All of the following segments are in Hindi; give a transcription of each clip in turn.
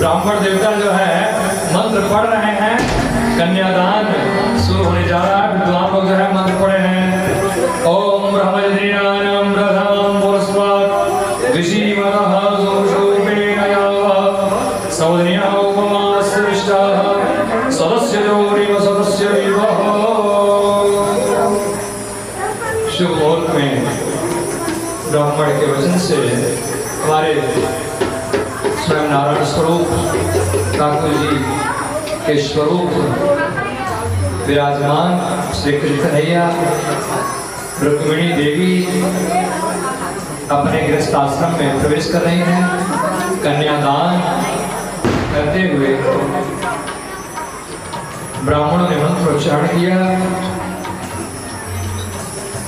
ब्राह्मण देवता जो है मंत्र पढ़ रहे हैं, कन्यादान शुरू होने जा रहा है। विद्वान लोग जो है मंत्र पढ़े हैं। ओम ब्रह्मज्ञानम प्रथमं पुरस्वात् ऋषिमतः सुषुम्नेनयावः सौदन्यः उपमास्यविष्टाः सदस्य जोरिव सदस्य विवः। शुभ मुहूर्त में ब्राह्मण के वचन से हमारे स्वयं नारायण स्वरूप ठाकुर जी के स्वरूप विराजमान श्री कृष्ण कन्हैया रुक्मिणी देवी अपने गृहस्थ आश्रम में प्रवेश कर रही हैं। कन्यादान करते हुए ब्राह्मणों ने मंत्रोच्चारण किया।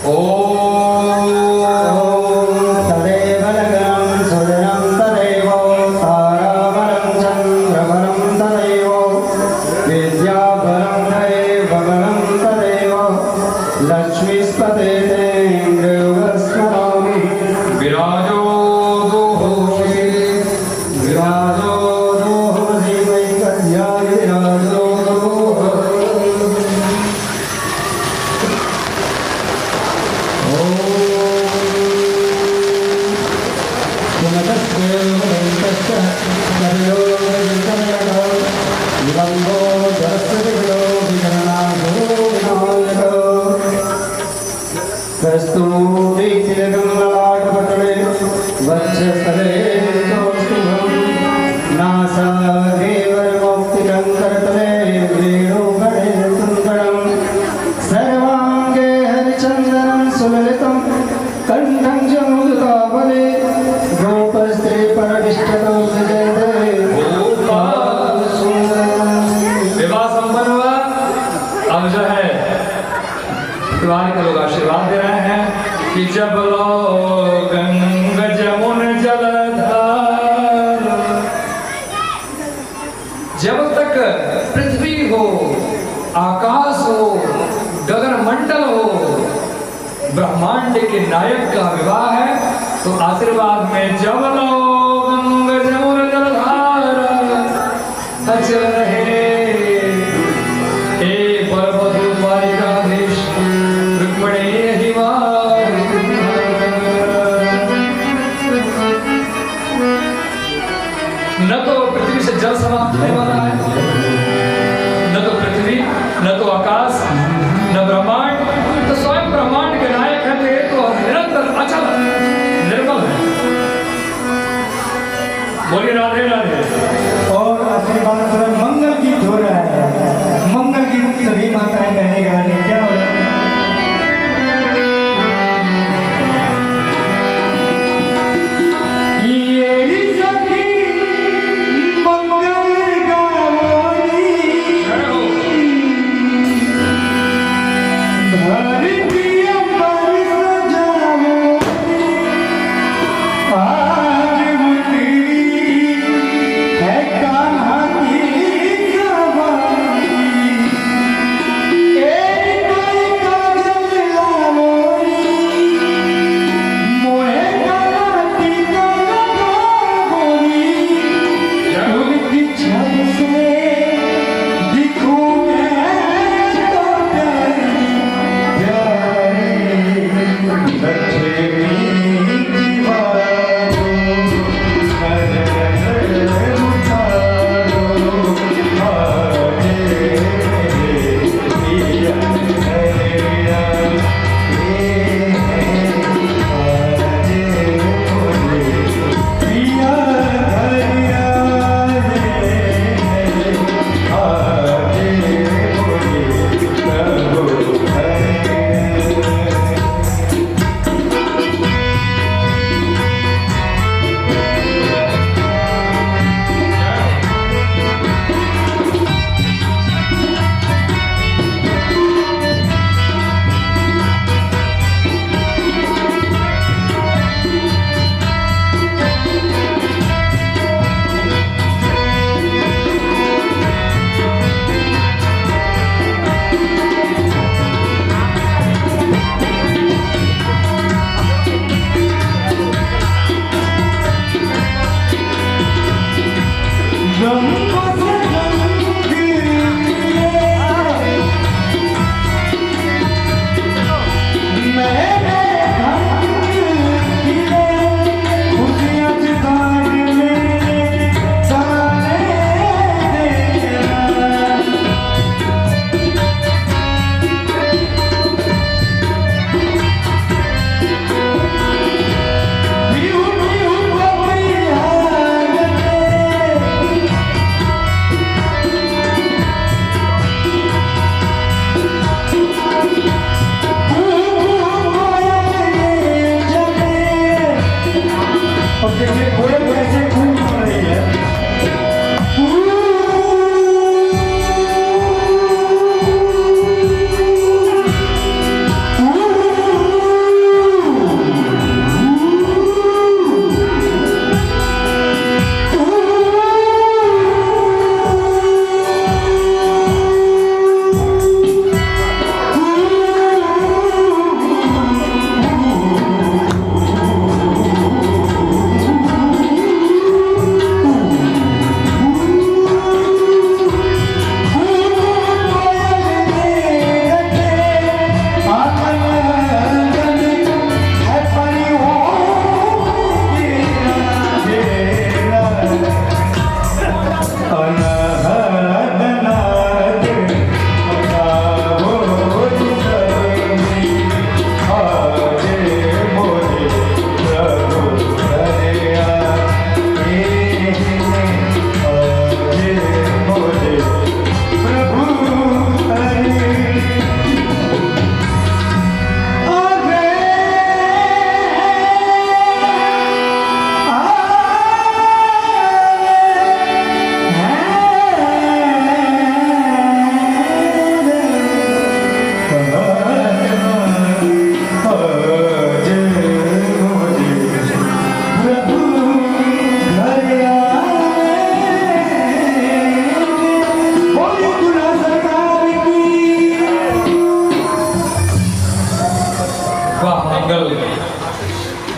ओम तदेव लग्नं सुदिनं तदेव ताराबलं चन्द्रबलं तदेव विद्याबलं तदेव बलं तदेव लक्ष्मीस्पते देवस्मरामि विराजो दोहोषि विराजो दोहोषि वै कन्याय विराजो कस्तूरी तिलकं ललाटपटले वक्षस्थले कौस्तुभं नासाग्रे वरमौक्तिकं करतले वेणुगणे कुङ्कणं सर्वाङ्गे हरिचन्दनं सुललितं कण्ठं च मुदुतावले गोपस्त्रे परमिष्टतो विजयते विवाह संपन्न हुआ। अब जो है परिवार के लोग आशीर्वाद दे रहे हैं कि जब लोग गंगा जमुन जलधार, जब तक पृथ्वी हो, आकाश हो, गगन मंडल हो, ब्रह्मांड के नायक का विवाह है। तो आशीर्वाद में जब लोग गंगा जमुन जलधार अचल रहे न तो पृथ्वी से जल समाप्त होने वाला है, न तो पृथ्वी, न तो आकाश, न ब्रह्मांड। तो स्वयं ब्रह्मांड के नायक है तो निरंतर अचल निर्मल है। बोलिए राधे राधे। और आशीर्वाद पर मंगल गीत हो रहा है। मंगल गीत सभी माताएं कहेगा क्या हो रहा है? है कान्हा की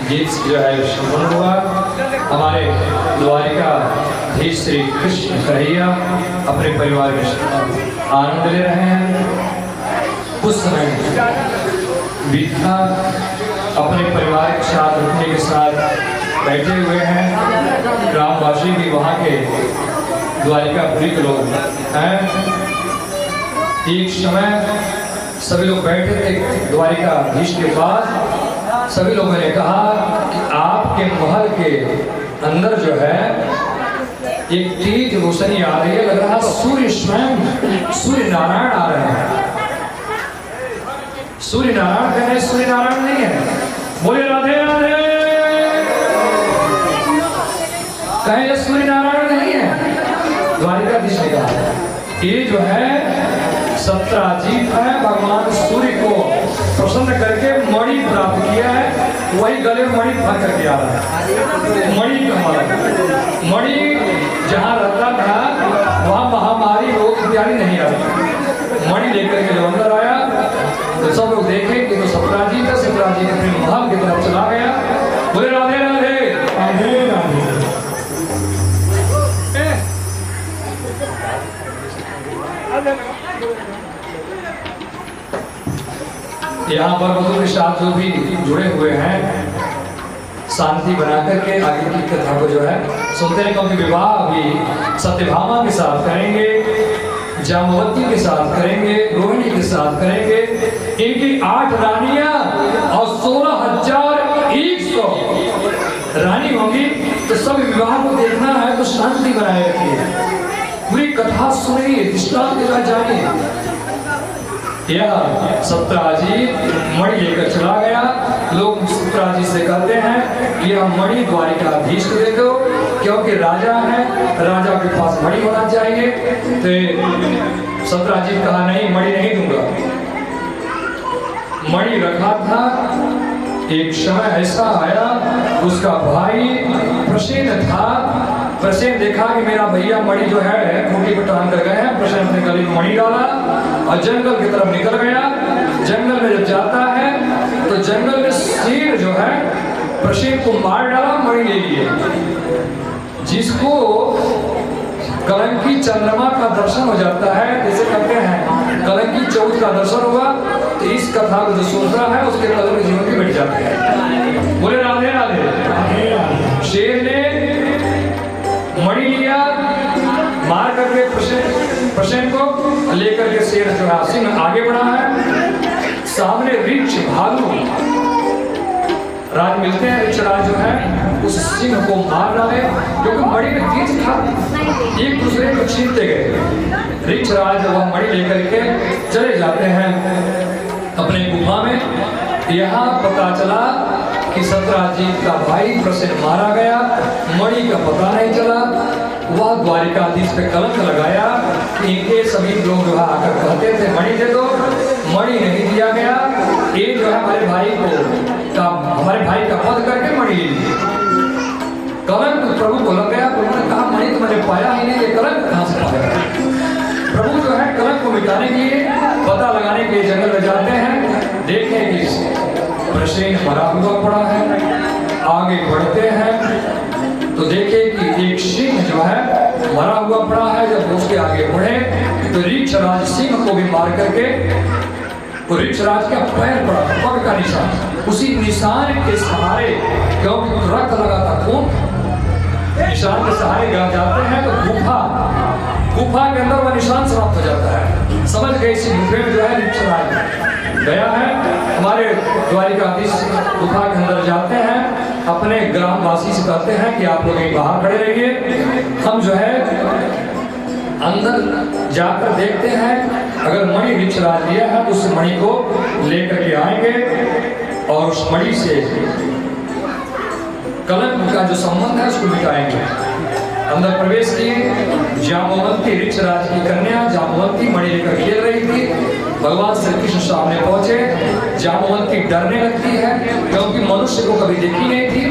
गीत जो है संपन्न हुआ। हमारे द्वारिका धीश श्री कृष्ण कन्हैया अपने परिवार के साथ आनंद ले रहे हैं। कुछ समय बीता अपने परिवार के साथ रुकने के साथ बैठे हुए हैं। ग्रामवासी भी वहाँ के द्वारिकापुरी के लोग हैं। एक समय सभी लोग बैठे थे द्वारिकाधीश के पास। सभी लोगों ने कहा कि आपके महल के अंदर जो है एक तेज रोशनी आ रही है, लग रहा सूर्य स्वयं सूर्य नारायण आ रहे हैं। सूर्य नारायण कह रहे, सूर्य नारायण नहीं है। बोले राधे राधे कहे, सूर्य नारायण नहीं है। द्वारिकाधीश ने कहा ये जो है सत्राजीत है, भगवान सूर्य को प्रसन्न करके मणि प्राप्त किया है, वही गले मणि भर करके आ रहा है। मणि का माला, मणि जहाँ रहता था वहाँ महामारी रोग इत्यादि नहीं आ रही। मणि लेकर के जो अंदर आया तो सब लोग देखे कि तो सत्राजीत है। सत्राजीत अपने महल की तरफ चला गया। बोले राधे राधे राधे राधे। यहाँ पर वधू के साथ जो भी जुड़े हुए हैं शांति बना करके आगे की कथा को जो है सुनते हैं, क्योंकि विवाह अभी सत्यभामा के साथ करेंगे, जामवती के साथ करेंगे, रोहिणी के साथ करेंगे। इनकी 8 रानियां और 16,100 रानी होंगी। तो सब विवाह को देखना है तो शांति बनाए रखिए, पूरी कथा सुनिए, दृष्टांत के साथ जानिए। यह सत्राजीत मणि लेकर चला गया। लोग सत्राजीत से कहते हैं यह मणि द्वारिकाधीश को दे दो, क्योंकि राजा है, राजा के पास मणि होना चाहिए। तो सत्राजीत कहा नहीं, मणि नहीं दूंगा। मणि रखा था। एक समय ऐसा आया, उसका भाई प्रसेन था। प्रसेन देखा कि मेरा भैया मणि जो है खूंटी पर टांग कर गए हैं। प्रसेन ने गले में मणि डाला और जंगल की तरफ निकल गया। जंगल में जब जाता है तो जंगल में शेर जो है प्रसेन को मार डाला, मणि ले लिए। जिसको कलंकी चंद्रमा का दर्शन हो जाता है, जैसे कहते हैं कलंकी चौथ का दर्शन हुआ, तो इस कथा को जो सुनता है उसके कल में जीवन की मिट जाते हैं। बोले राधे राधे। शेर ने मणि लिया, मार करके प्रसेन को लेकर के शेर जो है सिंह आगे बढ़ा है। सामने वृक्ष भालू राज मिलते हैं। ऋक्षराज जो है उस सिंह को मार डाले, क्योंकि मणि में तेज था, एक दूसरे को छीनते गए। ऋक्षराज वह मणि लेकर के चले जाते हैं अपने गुफा में। यहाँ पता चला कि सत्राजीत का भाई प्रसेन मारा गया, मणि का पता नहीं चला। वह द्वारिकाधीश पे कलंक लगाया कि इनके सभी लोग जो है आकर कहते थे मणि दे दो, मणि नहीं दिया गया। ये जो है हमारे भाई का वध करके मणि ले ली। कलंक प्रभु को लग गया। उन्होंने कहा मणि तो मैंने पाया ही नहीं, ये कलंक कहाँ से पाया। प्रभु जो है कलंक को मिटाने के लिए, पता लगाने के लिए जंगल में जाते हैं। देखें कि प्रसेन मरा हुआ पड़ा है। आगे बढ़ते हैं तो देखे कि एक सिंह जो है मरा हुआ पड़ा है। जब उसके आगे बढ़े तो ऋक्षराज सिंह को भी मार करके ऋक्षराज का पैर पड़ा, पग का निशान। उसी निशान के सहारे, क्योंकि रक्त लगा था, खून निशान के सहारे गिर जाते हैं तो गुफा के अंदर वह निशान समाप्त हो जाता है। समझ गए इसी गुफे में जो है ऋक्षराज गया है। हमारे द्वारिकाधीश गुफा के अंदर जाते हैं, अपने ग्रामवासी से कहते हैं कि आप लोग बाहर खड़े रहिए, हम जो है अंदर जाकर देखते हैं। अगर मणि ऋक्षराज लिया है तो उस मणि को लेकर के आएंगे और उस मणि से कलंक का जो संबंध है उसको मिटाएंगे। अंदर प्रवेश किए। जामवंती ऋक्षराज की कन्या जामवंती मणि लेकर खेल रही थी। भगवान श्री कृष्ण सामने पहुंचे। जामवंती डरने लगती है, क्योंकि मनुष्य को कभी देखी नहीं थी।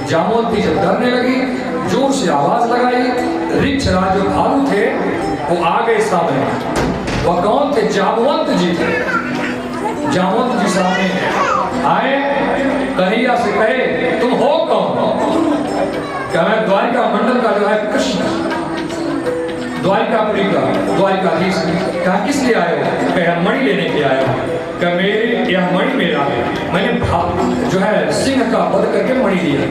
जामवंती जब डरने लगी, जोर से आवाज लगाई। ऋक्षराज जो भालू थे वो आ गए सामने। वह कौन थे? जामवंत जी थे। जामवंत जी सामने आए कन्हैया से कहे तुम हो कौन? क्या मैं द्वारिका मंडल का जो है कृष्ण, द्वारिकापुरी का द्वारिकाधीश। कहा किस लिए आए हो? कहा मणि लेने के आया हूँ। कहा मेरी यह मणि मेरा है, मैंने जो है सिंह का वध करके मणि लिया।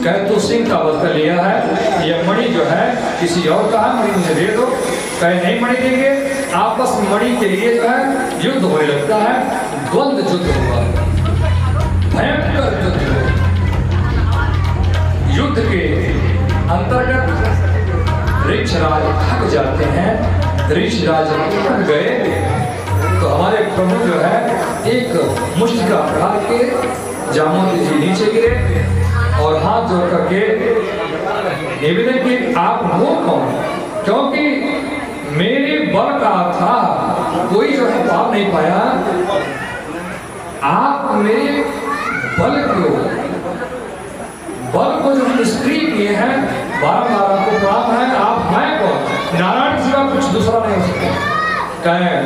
कहे तू सिंह का वध कर लिया है, यह मणि जो है किसी और का है, मणि मुझे दे दो। कहे नहीं मणि देंगे, आपस में मणि के लिए जो है युद्ध होने लगता है, द्वंद्व युद्ध हुआ, भयंकर युद्ध हुआ। युद्ध के अंतर्गत ऋक्षराज थक जाते हैं। ऋक्षराज थक गए तो हमारे प्रभु जो है एक मुष्टिका प्रहार के जामवंती जी नीचे गिरे और हाथ जोड़ करके निवेदन कि आप वो कौन? क्योंकि मेरे बल का था कोई जो है पाप नहीं पाया, आप मेरे बल को जो निष्क्रिय किए हैं, बारंबार आपको प्रणाम है। आप हैं कौन? नारायण सिवा कुछ दूसरा नहीं हो सकता। कहें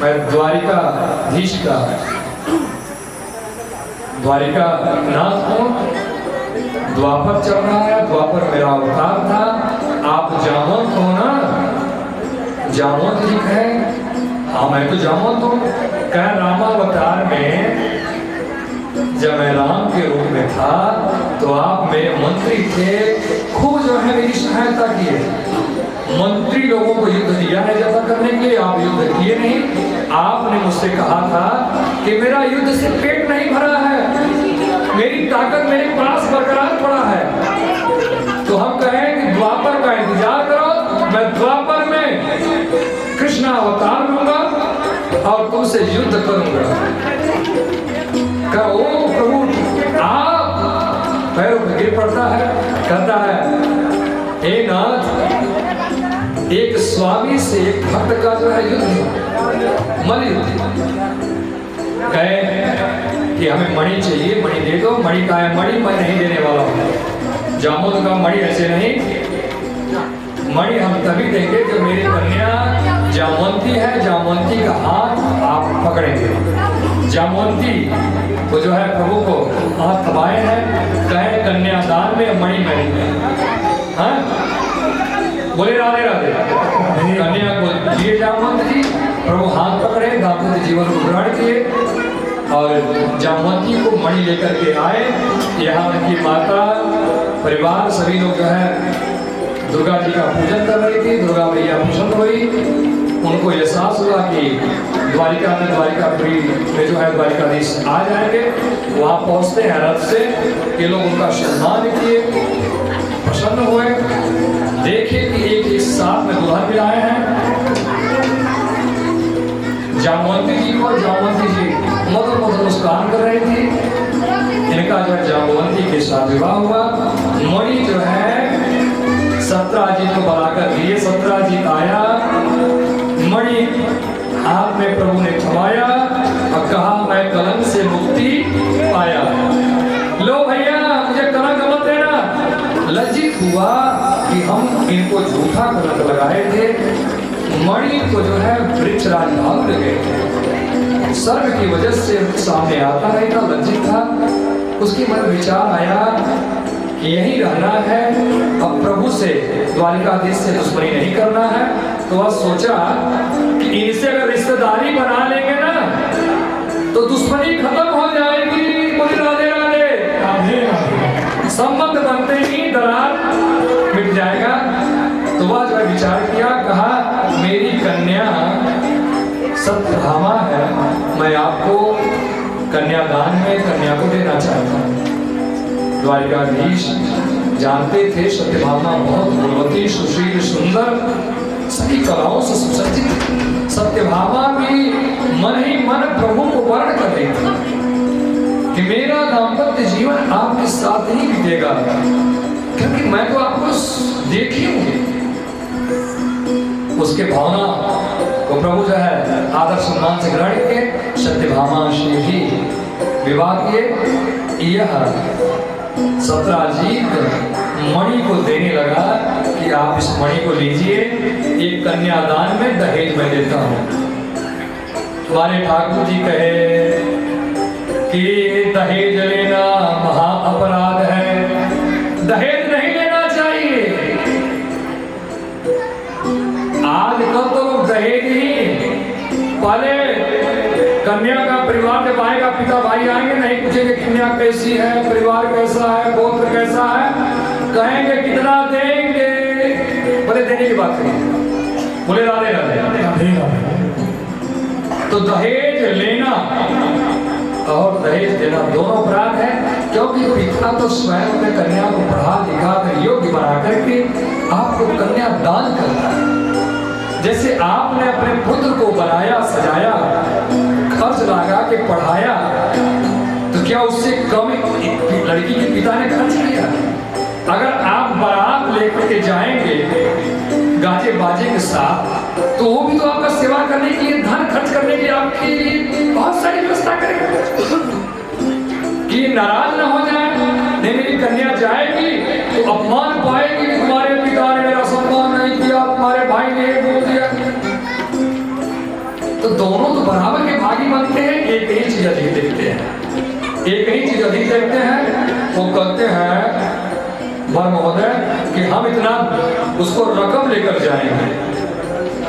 मैं द्वारिकाधीश का द्वारिका नाथ हूँ, द्वापर चल रहा है, द्वापर मेरा अवतार था। आप जामवंत हो ना? जामवंत जी कहें हाँ मैं तो जामवंत हूँ। कह रामावतार में जब मैं राम के रूप में था तो आप मेरे मंत्री थे, खूब जो है मेरी सहायता किए। मंत्री लोगों को युद्ध दिया है ज्यादा करने के लिए, आप युद्ध किए नहीं। आपने मुझसे कहा था कि मेरा युद्ध से पेट नहीं भरा है, मेरी ताकत मेरे पास बरकरार पड़ा है। तो हम कहें कि द्वापर का इंतजार करो, मैं द्वापर में कृष्ण अवतार लूंगा और तुमसे युद्ध करूंगा। कहो प्रभु आप पैरों में गिर पड़ता है, कहता है हे नाथ, एक स्वामी से एक भक्त का जो है युद्ध, मल युद्ध। कहे कि हमें मणि चाहिए, मणि दे दो। मणि का है? मणि मैं नहीं देने वाला हूँ। जामुन का मणि ऐसे नहीं, मणि हम तभी देंगे जब मेरी कन्या जामवंती है, जामवंती का हाथ आप पकड़ेंगे। जामवंती वो जो है प्रभु को हाथ थमाए हैं, कहे कन्यादान में मणि नहीं। हाँ बोले राधे राधे। कन्या को दिए जामवंत जी, प्रभु हाथ पकड़े, दाम्पत्य जीवन को ग्रहण किए और जामवंती को मणि लेकर के आए। यहाँ उनकी माता परिवार सभी लोग जो है दुर्गा जी का पूजन कर रही थी। दुर्गा मैया प्रसन्न हुई, उनको एहसास हुआ कि द्वारिका में द्वारिकापुरी में जो है द्वारिकाधीश आ जाएंगे। वहाँ पहुँचते हैं रथ से, ये लोग उनका सम्मान किए, प्रसन्न हुए। देखे कि एक साथ में दुल्हन मिलाए हैं। जामवंती जी को जामवंती जी मधुर मधुर मुस्कान कर रही थी। इनका जो है जामवंती के साथ विवाह हुआ। मणि जो है सत्राजीत को बुलाकर दिए। सत्राजीत आया, मणि हाथ में प्रभु ने थमाया और कहा मैं कलंक से मुक्ति पाया। लो भैया मुझे कलंक मत देना। लज्जित हुआ कि हम इनको झूठा कलंक लगाए थे। मणि को जो है वृक्षराज भाग गए, सर्व की वजह से सामने आता है, इतना लज्जित था। उसके मन में विचार आया यही रहना है, अब प्रभु से द्वारिकाधीश से दुश्मनी नहीं करना है। तो वह सोचा कि इनसे अगर रिश्तेदारी बना लेंगे ना तो दुश्मनी खत्म हो जाएगी। बोले राधे राधे। संबंध बनते ही दरार मिट जाएगा। तो वह जो विचार किया, कहा मेरी कन्या सत्यभामा है, मैं आपको कन्यादान में कन्या को देना चाहता हूँ। द्वारिकाधीश जानते थे सत्यभामा बहुत गुणवती, सुशील, सुंदर, सभी कलाओं से सुसज्जित। सत्यभामा भी मन ही मन प्रभु को वर्ण कर रही थी कि मेरा दाम्पत्य जीवन आपके साथ ही बीतेगा, क्योंकि मैं तो आपको देखी हूँ। उसके भावना को प्रभु जो है आदर सम्मान से ग्रहण किए। सत्यभामा से भी विवाह किए। यह सत्राजीत मणि को देने लगा कि आप इस मणि को लीजिए, एक कन्यादान में दहेज में देता हूँ। तुम्हारे ठाकुर जी कहे कि दहेज लेना महा अपराध है, दहेज नहीं लेना चाहिए। आजकल तो लोग दहेज ही, पहले कन्या का परिवार जब आएगा, पिता भाई आएंगे, नहीं पूछेंगे कन्या कैसी है, परिवार कैसा है, गोत्र कैसा है, कहेंगे कितना देंगे, बोले देने की बात करेंगे, बोले राधे राधे। तो दहेज लेना और दहेज देना दोनों अपराध है, क्योंकि पिता तो स्वयं में कन्या को पढ़ा लिखा कर योग्य बना करके आपको कन्या दान करता है। जैसे आपने अपने पुत्र को बनाया, सजाया, खर्च लगा के पढ़ाया, तो क्या उससे कम लड़की के पिता ने खर्च किया? अगर आप बारात लेकर के जाएंगे गाजे बाजे के साथ, तो वो भी तो आपका सेवा करने के लिए, धन खर्च करने के लिए आपके लिए बहुत सारी व्यवस्था करेगा कि नाराज ना हो जाए। नहीं, मेरी कन्या जाएगी तो अपमान पाएगी कि तुम्हारे पिता ने मेरा सम्मान नहीं किया, तुम्हारे भाई ने ये बोल दिया। तो दोनों तो बराबर के भागी बनते हैं, एक ही चीज अधिक देखते हैं, एक ही चीज अधिक देखते हैं। वो कहते हैं वर महोदय कि हम इतना उसको रकम लेकर जाएंगे,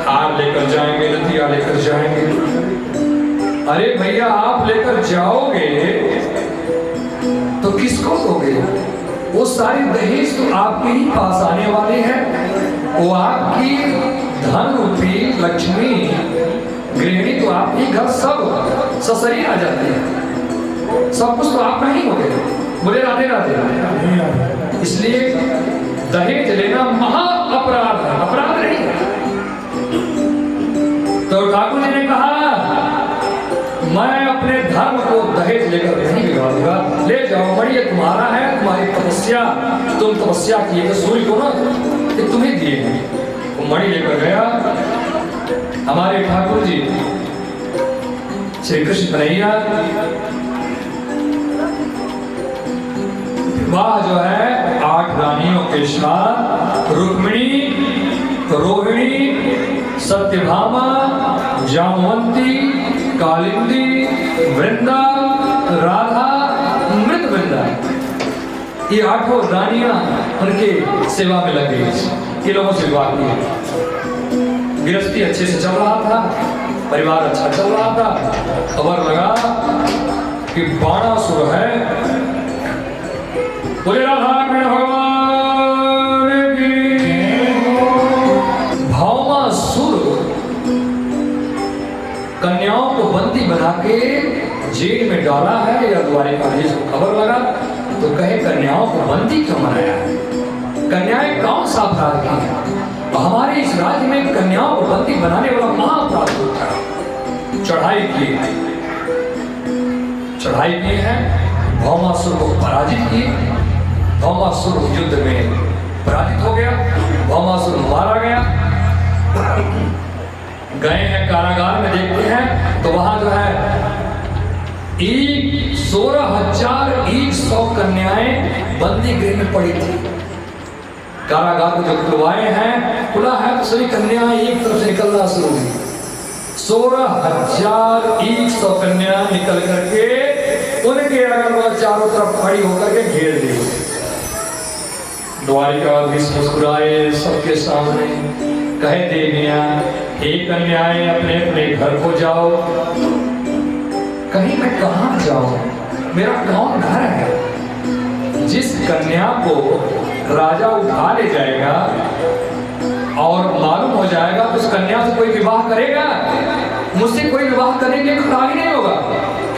हार लेकर जाएंगे, नथिया लेकर जाएंगे। अरे भैया, आप लेकर जाओगे तो किसको दोगे? वो सारी दहेज तो आपके ही पास आने वाले हैं, वो आपकी धन रूपी लक्ष्मी गृहिणी तो आपके घर सब ससरी आ जाती है, सब कुछ तो आपका ही हो गया। बोले राधे राधे। इसलिए दहेज लेना महा अपराध है, अपराध नहीं है। तो ठाकुर जी ने कहा मैं अपने धर्म को दहेज लेकर नहीं बिगाड़ूंगा, ले जाओ, मणि ये तुम्हारा है, तुम्हारी तपस्या, तुम तपस्या किए थे सूर्य को ना, ये तुम्हें दिए हैं। वो मणि लेकर गया। हमारे ठाकुर जी श्री कृष्ण कन्हैया विवाह जो है 8 रानियों के साथ, रुक्मिणी, रोहिणी, सत्यभामा, जामवंती, कालिंदी, वृंदा, राधा, मृतवृंदा, ये 8 रानियां उनके सेवा में लग गई। ये लोगों से विवाह किया। गृहस्थी अच्छे से चल रहा था, परिवार अच्छा चल रहा था। खबर लगा कि बाणासुर है। बोले राधा कृष्ण भगवान की। भौमासुर कन्याओं को बंदी बना के जेल में डाला है, या द्वारिकाधीश को खबर लगा तो कहे कन्याओं को बंदी क्यों बनाया है? कन्याएं कौन सा अपराध की है? हमारे इस राज्य में कन्याओं को बंदी बनाने वाला महाअपराध होता है। चढ़ाई की है, भौमासुर को पराजित किए। भौमासुर युद्ध में पराजित हो गया, भौमासुर मारा गया। गए हैं कारागार में, देखते हैं तो वहां जो है 16,100 कन्याएं बंदी गृह में पड़ी थी। कारागार को जो खुलवाए हैं, खुला है तो सभी कन्याएं एक तरफ से निकलना शुरू हुई। 16,100 कन्या निकल करके उनके अगल चारों तरफ खड़ी होकर के घेर दी। द्वारिकाधीश मुस्कुराए सबके सामने, कहे देवियां, हे कन्याएं अपने अपने घर को जाओ। कहीं मैं कहां जाऊं, मेरा कौन घर है? जिस कन्या को राजा उठा ले जाएगा और मालूम हो जाएगा तो उस कन्या से कोई विवाह करेगा? मुझसे कोई विवाह करने के लिए खड़ा ही नहीं होगा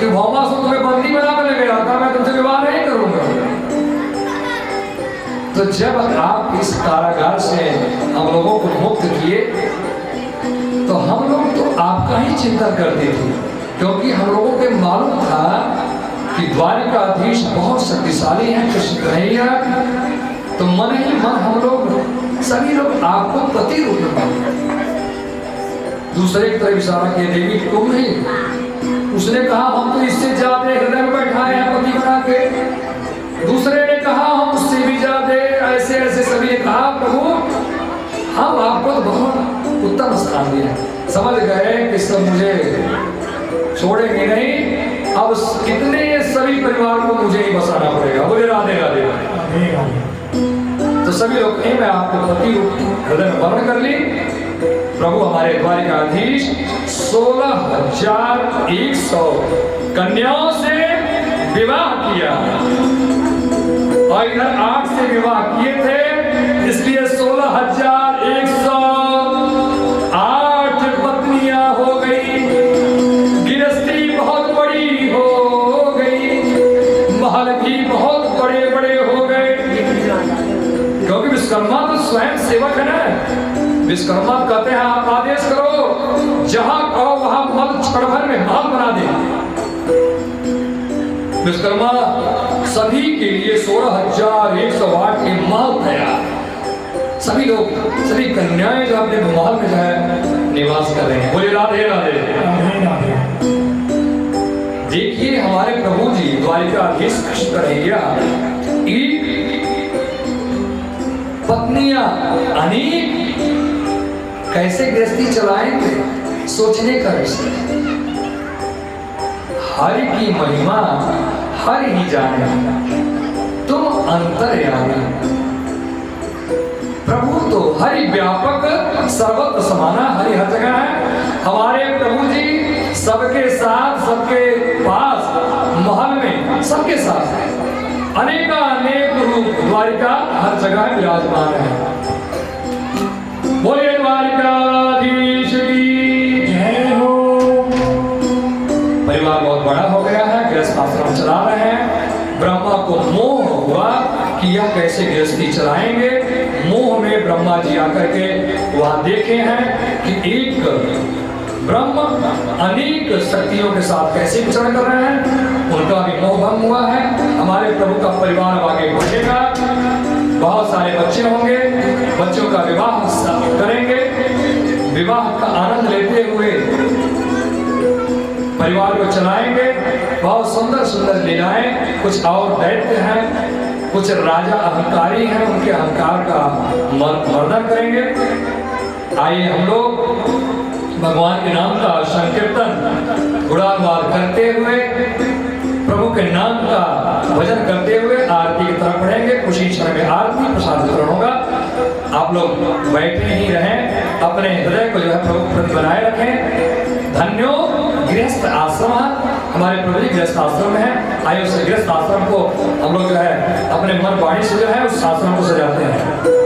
कि भौमासुर तुम्हें बंदी बनाकर ले गया था, मैं तुमसे विवाह नहीं करूंगा। तो जब आप इस कारागार से हम लोगों को मुक्त किए तो हम लोग तो आपका ही चिंता करते थे, क्योंकि हम लोगों को मालूम था कि द्वारिकाधीश बहुत शक्तिशाली हैं कृष्ण कन्हैया। तो मन ही मन हम लोग सभी लोग आपको पति रूप में मानते। दूसरे की तरफ इशारा किए, देवी तुम ही। उसने कहा हम तो इससे ज्यादा हृदय में बैठाए हैं पति बना के। दूसरे ने कहा हम उससे भी ज्यादा, ऐसे ऐसे सभी ने कहा प्रभु हम आपको तो बहुत उत्तम स्थान दिया। समझ गए कि सब मुझे छोड़ेंगे नहीं, अब कितने सभी परिवार को मुझे ही बसाना पड़ेगा। बोले राधे राधे। तो सभी लोग ने मैं आपको पति हृदय में वर्ण कर ली। प्रभु हमारे द्वारिकाधीश 16,100 कन्याओं से विवाह किया और इधर 8 से विवाह किए थे, इसलिए 16,108 पत्नियां हो गई। गिरस्ती बहुत बड़ी हो गई, महल भी बहुत बड़े बड़े हो गए, क्योंकि विश्वकर्मा तो स्वयं सेवक है ना। विश्वकर्मा कहते हैं आप आदेश करो, जहां कहो वहां मल क्षण भर में महल बना दे। विश्वकर्मा सभी के लिए 16,108 के महल तैयार। सभी लोग, सभी कन्याएं जो अपने महल में जो है निवास कर रहे हैं। बोले राधे राधे। देखिए हमारे प्रभु जी द्वारिकाधीश कृष्ण कन्हैया की पत्नियां अनेक कैसे गृहस्थी चलाएंगे, सोचने का विषय। हरि की महिमा हरि ही जाने, तुम अंतर्यामी। प्रभु तो हरि व्यापक सर्वत्र समाना, हरि हर जगह है। हमारे प्रभु जी सबके साथ, सबके पास, महल में सबके साथ है। अनेक रूप द्वारिका हर जगह विराजमान है। बोले द्वारिकाधीश की जय हो। परिवार बहुत बड़ा हो गया है, गृहस्थ आश्रम चला रहे हैं। ब्रह्मा को मोह हुआ कि यह कैसे गृहस्थी चलाएंगे। मोह में ब्रह्मा जी आकर के वहां देखे हैं कि एक ब्रह्म अनेक शक्तियों के साथ कैसे विचरण कर रहे हैं। उनका भी मोह भंग हुआ है। हमारे प्रभु का परिवार आगे बढ़ेगा, बहुत सारे बच्चे होंगे, बच्चों का विवाह करेंगे। विवाह का आनंद लेते हुए परिवार को चलाएंगे। बहुत सुंदर सुंदर लीलाएं, कुछ और दैत्य हैं, कुछ राजा अहंकारी हैं, उनके अहंकार का मर्दन करेंगे। आइए हम लोग भगवान के नाम का संकीर्तन गुणानुवाद करते हुए, प्रभु के नाम का भजन करते हुए आरती की तरफ बढ़ेंगे। कुछ ही क्षण में आरती प्रसाद वितरण होगा। आप लोग बैठे ही रहें, अपने हृदय को जो है प्रभु प्रति बनाए रखें। धन्यो गृहस्थ आश्रम, हमारे प्रभु जी गृहस्थ आश्रम में है। आइए उस गृहस्थ आश्रम को हम लोग जो है अपने मन वाणी से जो है उस आश्रम को सजाते हैं।